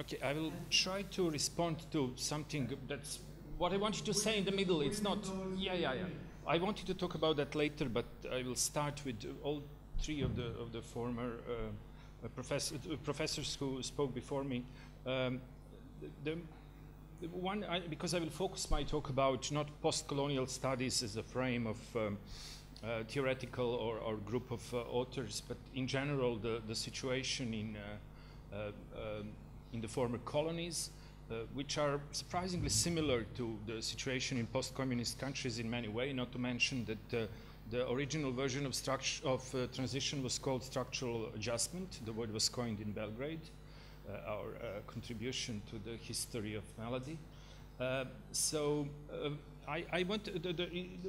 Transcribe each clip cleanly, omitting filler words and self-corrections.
Okay, I will try to respond to something that's what I wanted to say in the middle. It's not. Yeah. I wanted to talk about that later, but I will start with all three of the former professors who spoke before me. Because I will focus my talk about not post-colonial studies as a frame of theoretical or group of authors, but in general the situation in the former colonies, which are surprisingly similar to the situation in post-communist countries in many ways, not to mention that the original version of transition was called structural adjustment. The word was coined in Belgrade, our contribution to the history of melody. I want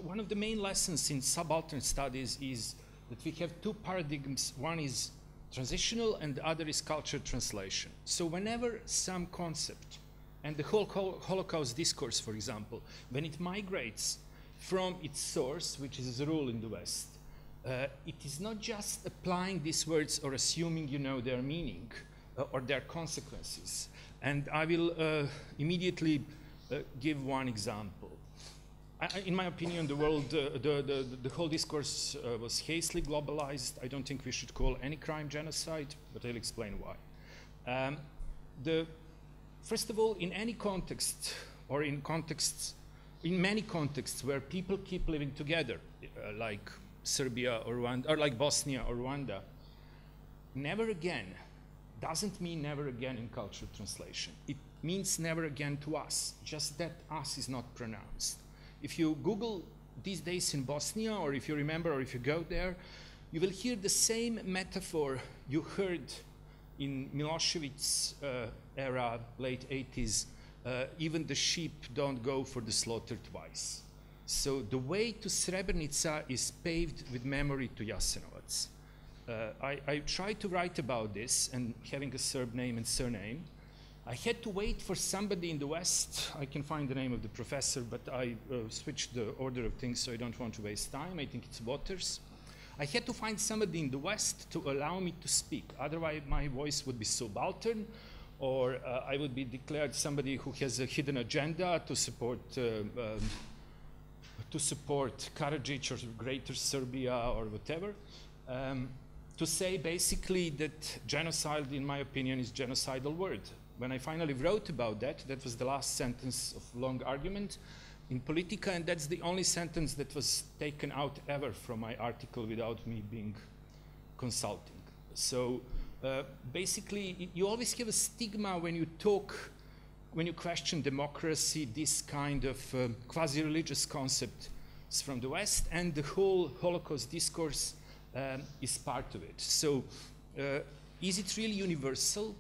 one of the main lessons in subaltern studies is that we have two paradigms. One is transitional and the other is cultural translation. So whenever some concept, and the whole Holocaust discourse, for example, when it migrates from its source, which is the rule in the West, it is not just applying these words or assuming you know their meaning or their consequences. And I will immediately give one example. In my opinion, the world, the whole discourse was hastily globalized. I don't think we should call any crime genocide, but I'll explain why. First of all, in any context, or in many contexts where people keep living together, like Serbia or Rwanda, or like Bosnia or Rwanda, never again doesn't mean never again in cultural translation. It means never again to us, just that us is not pronounced. If you Google these days in Bosnia, or if you remember, or if you go there, you will hear the same metaphor you heard in Milosevic's era, late 80s, even the sheep don't go for the slaughter twice. So the way to Srebrenica is paved with memory to Jasenovac. I tried to write about this, and having a Serb name and surname, I had to wait for somebody in the West. I can find the name of the professor, but I switched the order of things, so I don't want to waste time. I think it's Waters. I had to find somebody in the West to allow me to speak. Otherwise, my voice would be subaltern, or I would be declared somebody who has a hidden agenda to support Karadzic or Greater Serbia or whatever. To say basically that genocide, in my opinion, is genocidal word. When I finally wrote about that, that was the last sentence of long argument in Politica, and that's the only sentence that was taken out ever from my article without me being consulting. So basically, you always have a stigma when you talk, when you question democracy, this kind of quasi-religious concept is from the West, and the whole Holocaust discourse is part of it. So is it really universal?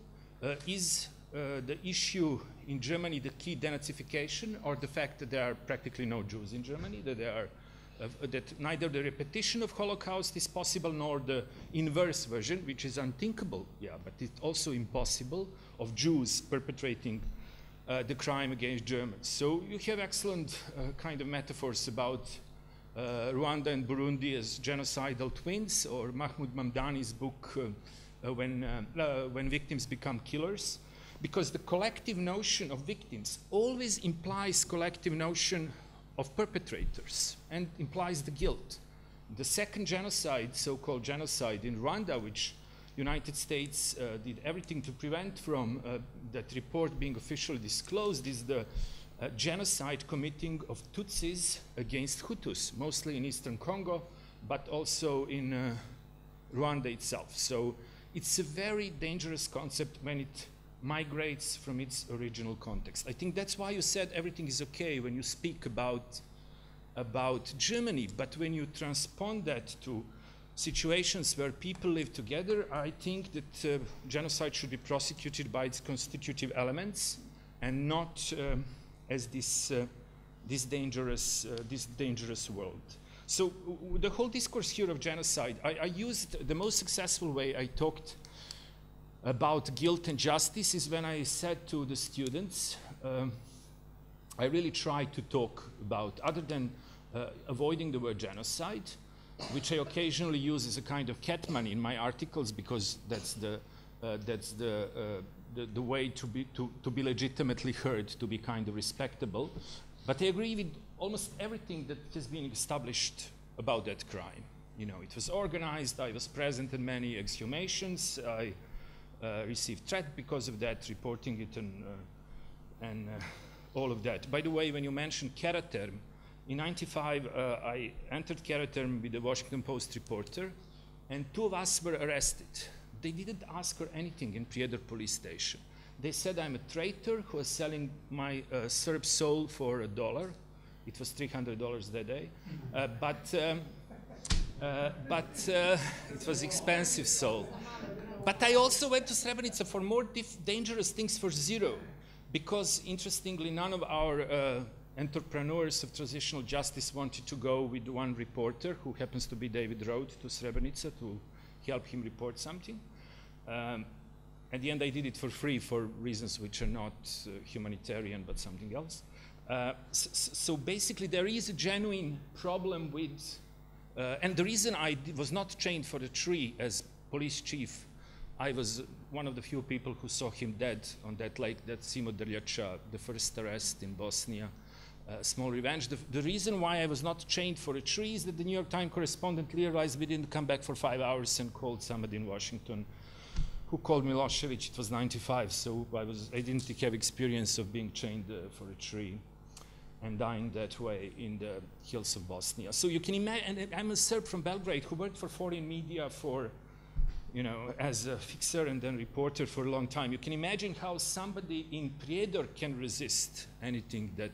Is the issue in Germany the key denazification, or the fact that there are practically no Jews in Germany, that there are that neither the repetition of Holocaust is possible nor the inverse version, which is unthinkable, yeah, but it's also impossible, of Jews perpetrating the crime against Germans. So you have excellent kind of metaphors about Rwanda and Burundi as genocidal twins, or Mahmoud Mamdani's book, When Victims Become Killers, because the collective notion of victims always implies collective notion of perpetrators and implies the guilt. The second genocide, so-called genocide in Rwanda, which United States did everything to prevent from that report being officially disclosed, is the genocide committing of Tutsis against Hutus, mostly in eastern Congo, but also in Rwanda itself. So it's a very dangerous concept when it migrates from its original context. I think that's why you said everything is okay when you speak about Germany, but when you transpond that to situations where people live together, I think that genocide should be prosecuted by its constitutive elements and not as this dangerous world. So the whole discourse here of genocide, I used the most successful way I talked about guilt and justice is when I said to the students, I really tried to talk about, other than avoiding the word genocide, which I occasionally use as a kind of catman in my articles, because that's the the way to be legitimately heard, to be kind of respectable. But I agree with almost everything that has been established about that crime. You know, it was organized, I was present in many exhumations, I received threat because of that, reporting it and all of that. By the way, when you mentioned Karaterm, in '95 I entered Karaterm with the Washington Post reporter, and 2 of us were arrested. They didn't ask for anything in Prijedor police station. They said I'm a traitor who was selling my Serb soul for $1. It was $300 that day, but it was expensive soul. But I also went to Srebrenica for more dangerous things for zero, because interestingly, none of our entrepreneurs of transitional justice wanted to go with one reporter, who happens to be David Rode, to Srebrenica to help him report something. At the end, I did it for free for reasons which are not humanitarian, but something else. So basically, there is a genuine problem with, and the reason I was not trained for the tree as police chief, I was one of the few people who saw him dead on that lake, that Simo Drljača, the first arrest in Bosnia, small revenge. The reason why I was not trained for a tree is that the New York Times correspondent realized we didn't come back for 5 hours and called somebody in Washington who called Milosevic. It was '95, so I didn't have experience of being trained for a tree and dying that way in the hills of Bosnia. So you can imagine, and I'm a Serb from Belgrade who worked for foreign media for, you know, as a fixer and then reporter for a long time. You can imagine how somebody in Prijedor can resist anything that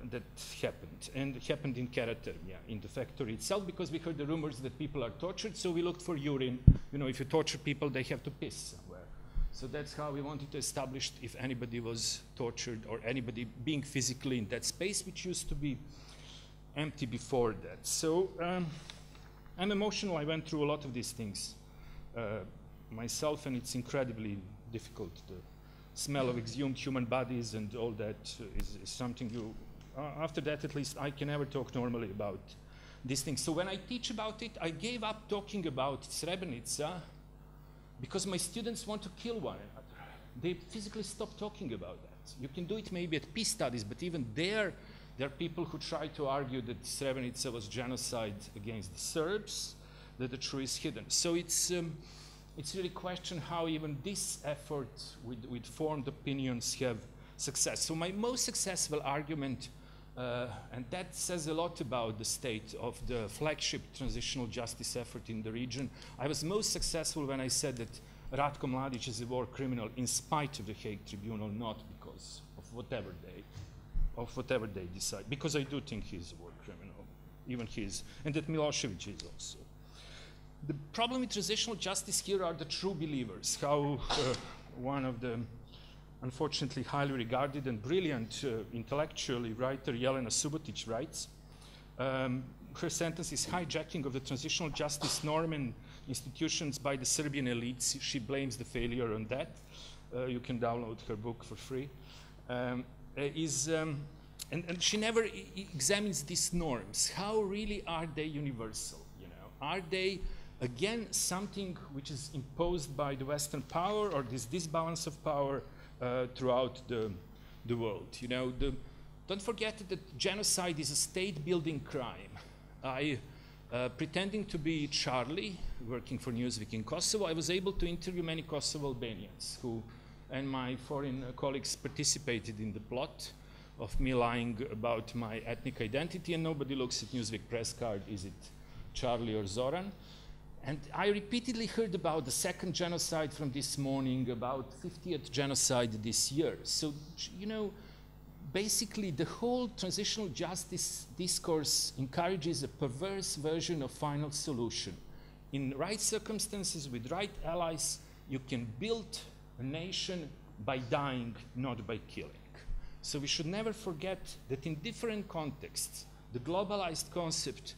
that happened. And it happened in Karaterm, yeah, in the factory itself, because we heard the rumors that people are tortured, so we looked for urine. You know, if you torture people, they have to piss somewhere. So that's how we wanted to establish if anybody was tortured or anybody being physically in that space, which used to be empty before that. So I'm emotional. I went through a lot of these things myself, and it's incredibly difficult. The smell of exhumed human bodies and all that is something you, after that at least, I can never talk normally about these things. So when I teach about it, I gave up talking about Srebrenica because my students want to kill one another. They physically stop talking about that. You can do it maybe at peace studies, but even there are people who try to argue that Srebrenica was genocide against the Serbs, that the truth is hidden. So it's really a question how even this effort with formed opinions have success. So my most successful argument, and that says a lot about the state of the flagship transitional justice effort in the region, I was most successful when I said that Ratko Mladic is a war criminal in spite of the Hague Tribunal, not because of whatever they decide, because I do think he's a war criminal, even his, and that Milosevic is also. The problem with transitional justice here are the true believers, how one of the unfortunately highly regarded and brilliant intellectually writer Jelena Subotic writes. Her sentence is hijacking of the transitional justice norm and institutions by the Serbian elites. She blames the failure on that. You can download her book for free. And she never examines these norms. How really are they universal? You know, are they again something which is imposed by the Western power, or this disbalance of power throughout the world? You know, don't forget that genocide is a state-building crime. Pretending to be Charlie, working for Newsweek in Kosovo, I was able to interview many Kosovo Albanians who, and my foreign colleagues participated in the plot of me lying about my ethnic identity, and nobody looks at Newsweek press card, is it Charlie or Zoran? And I repeatedly heard about the second genocide from this morning, about 50th genocide this year. So, you know, basically the whole transitional justice discourse encourages a perverse version of final solution. In right circumstances, with right allies, you can build a nation by dying, not by killing. So we should never forget that in different contexts, the globalized concept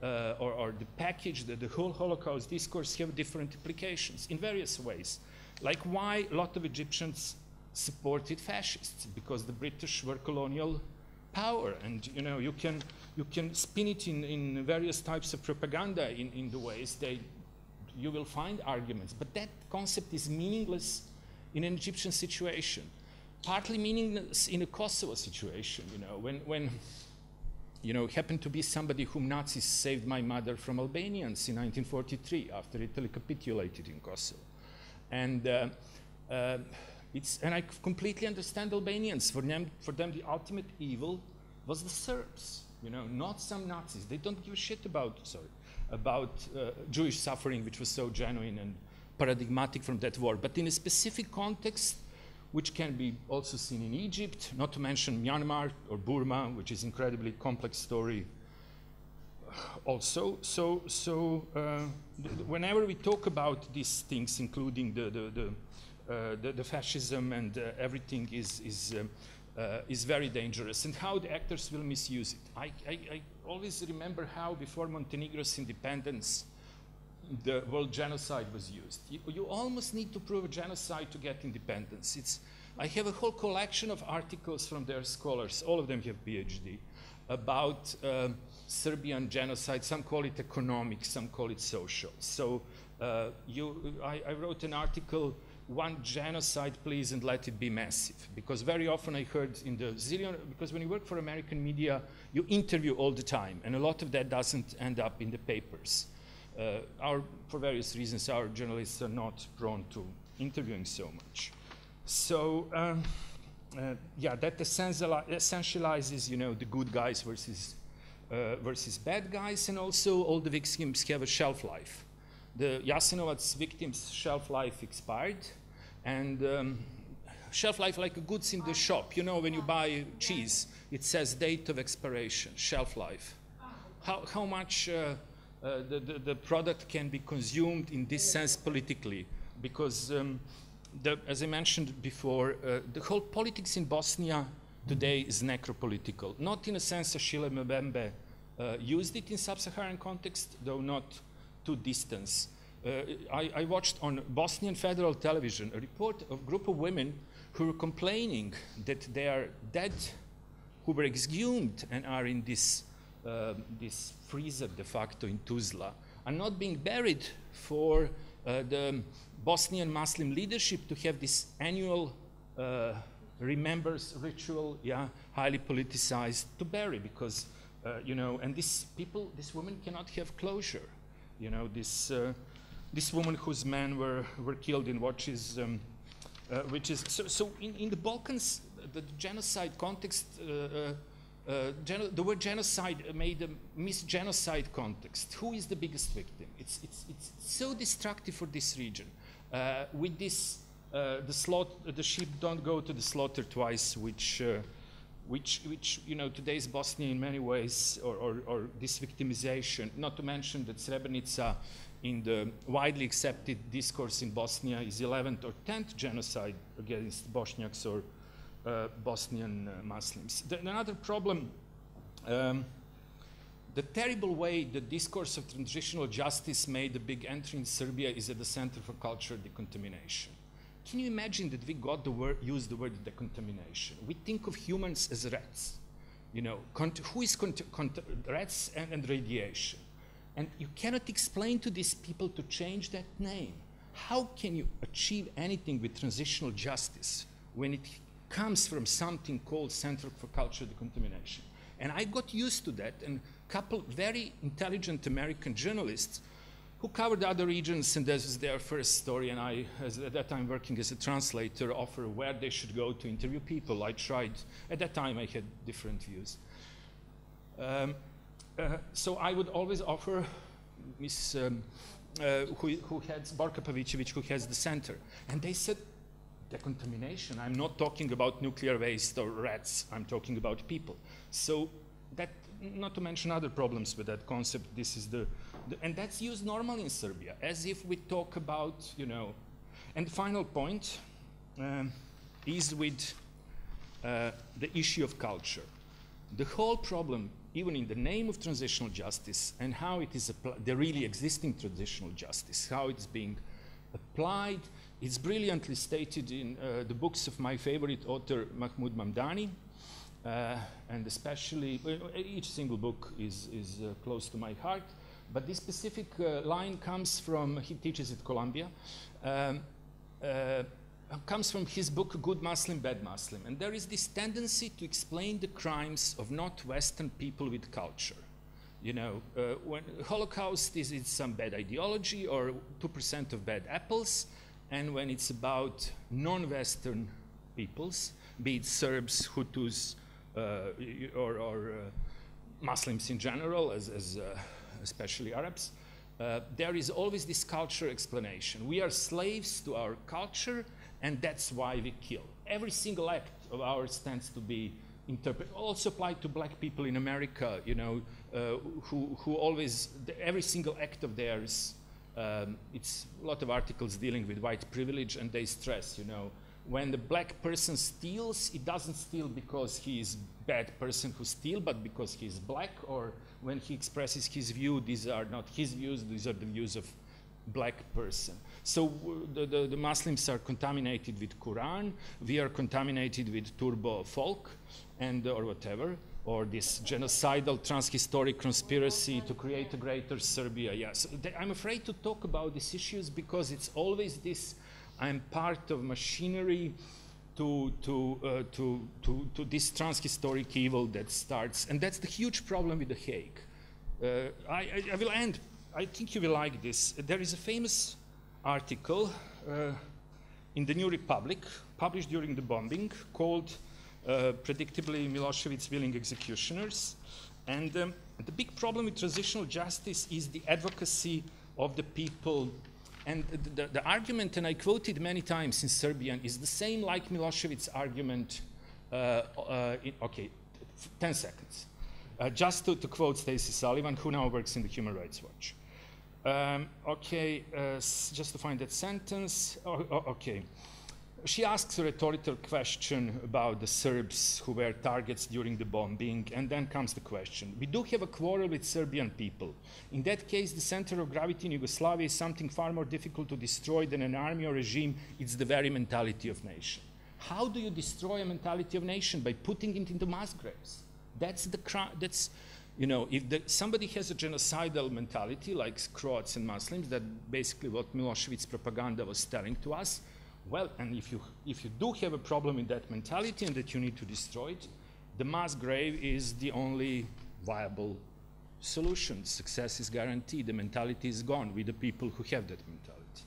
or the package, the whole Holocaust discourse have different implications in various ways. Like why a lot of Egyptians supported fascists, because the British were colonial power, and you know, you can spin it in various types of propaganda in the ways you will find arguments, but that concept is meaningless in an Egyptian situation, partly meaningless in a Kosovo situation, when happened to be somebody whom Nazis saved my mother from Albanians in 1943 after Italy capitulated in Kosovo. And I completely understand Albanians. For them, the ultimate evil was the Serbs, not some Nazis. They don't give a shit about Jewish suffering, which was so genuine and paradigmatic from that war. But in a specific context, which can be also seen in Egypt, not to mention Myanmar or Burma, which is incredibly complex story also. Whenever we talk about these things, including the fascism and everything is very dangerous, and how the actors will misuse it. I always remember how before Montenegro's independence, the word genocide was used. You almost need to prove a genocide to get independence. I have a whole collection of articles from their scholars, all of them have PhD, about Serbian genocide. Some call it economic, some call it social. So I wrote an article, "One genocide, please, and let it be massive." Because very often I heard in the zillion, because when you work for American media, you interview all the time, and a lot of that doesn't end up in the papers. For various reasons, our journalists are not prone to interviewing so much. So, that essentializes, the good guys versus bad guys, and also all the victims have a shelf life. The Jasenovac victims' shelf life expired, and shelf life like goods in the shop. When you buy cheese, it says date of expiration, shelf life. How much the product can be consumed in this sense politically, because as I mentioned before, the whole politics in Bosnia today is necropolitical, not in a sense Achille Mbembe used it in sub-Saharan context, though not to distance. I watched on Bosnian federal television a report of a group of women who were complaining that they are dead, who were exhumed and are in this freezer de facto in Tuzla, are not being buried for the Bosnian Muslim leadership to have this annual remembers ritual, highly politicized, to bury, because and these women cannot have closure. This woman whose men were killed in which is so in the Balkans, the genocide context. The word genocide made a mis-genocide context. Who is the biggest victim? It's so destructive for this region. With this, the sheep don't go to the slaughter twice, which today's Bosnia in many ways, or this victimization. Not to mention that Srebrenica, in the widely accepted discourse in Bosnia, is 11th or 10th genocide against Bosniaks or Bosnian Muslims. Another problem, the terrible way the discourse of transitional justice made a big entry in Serbia is at the Center for Cultural Decontamination. Can you imagine that we got use the word decontamination? We think of humans as rats, who is rats and radiation. And you cannot explain to these people to change that name. How can you achieve anything with transitional justice when it comes from something called Center for Cultural Decontamination? And I got used to that, and a couple very intelligent American journalists who covered other regions, and this was their first story, and I, at that time working as a translator, offer where they should go to interview people. I tried, at that time I had different views. So I would always offer Miss, who heads, Borka Pavicevic, who heads the center, and they said, decontamination, I'm not talking about nuclear waste or rats, I'm talking about people. So that, not to mention other problems with that concept, this is and that's used normally in Serbia, as if we talk about, And the final point is with the issue of culture. The whole problem, even in the name of transitional justice, and how it is the really existing transitional justice, how it's being applied, it's brilliantly stated in the books of my favorite author, Mahmoud Mamdani, and especially, each single book is close to my heart, but this specific line comes from, he teaches at Columbia, comes from his book, Good Muslim, Bad Muslim. And there is this tendency to explain the crimes of not Western people with culture. You know, when Holocaust is some bad ideology or 2% of bad apples, and when it's about non-Western peoples, be it Serbs, Hutus, or Muslims in general, especially Arabs, there is always this culture explanation. We are slaves to our culture, and that's why we kill. Every single act of ours tends to be interpreted. Also applied to black people in America, you know, who always, every single act of theirs, it's a lot of articles dealing with white privilege, and they stress, you know, when the black person steals, it doesn't steal because he is a bad person who steals, but because he is black, or when he expresses his view, these are not his views, these are the views of black person. So the Muslims are contaminated with Quran, we are contaminated with turbo folk, and or whatever, or this genocidal transhistoric conspiracy to create a greater Serbia. Yes, I'm afraid to talk about these issues because it's always this, I'm part of machinery to this transhistoric evil that starts, and that's the huge problem with The Hague. I will end. I think you will like this. There is a famous article in the New Republic, published during the bombing, called predictably Milošević's willing executioners. And the big problem with transitional justice is the advocacy of the people. And the argument, and I quoted many times in Serbian, is the same like Milošević's argument. Okay, 10 seconds. Just to quote Stacey Sullivan, who now works in the Human Rights Watch. Just to find that sentence. Okay. She asks a rhetorical question about the Serbs who were targets during the bombing, and then comes the question. We do have a quarrel with Serbian people. In that case, the center of gravity in Yugoslavia is something far more difficult to destroy than an army or regime. It's the very mentality of nation. How do you destroy a mentality of nation? By putting it into mass graves. That's the crime. That's, you know, if somebody has a genocidal mentality, like Croats and Muslims, that basically what Milošević's propaganda was telling to us. Well, and if you do have a problem with that mentality and that you need to destroy it, the mass grave is the only viable solution. Success is guaranteed. The mentality is gone with the people who have that mentality.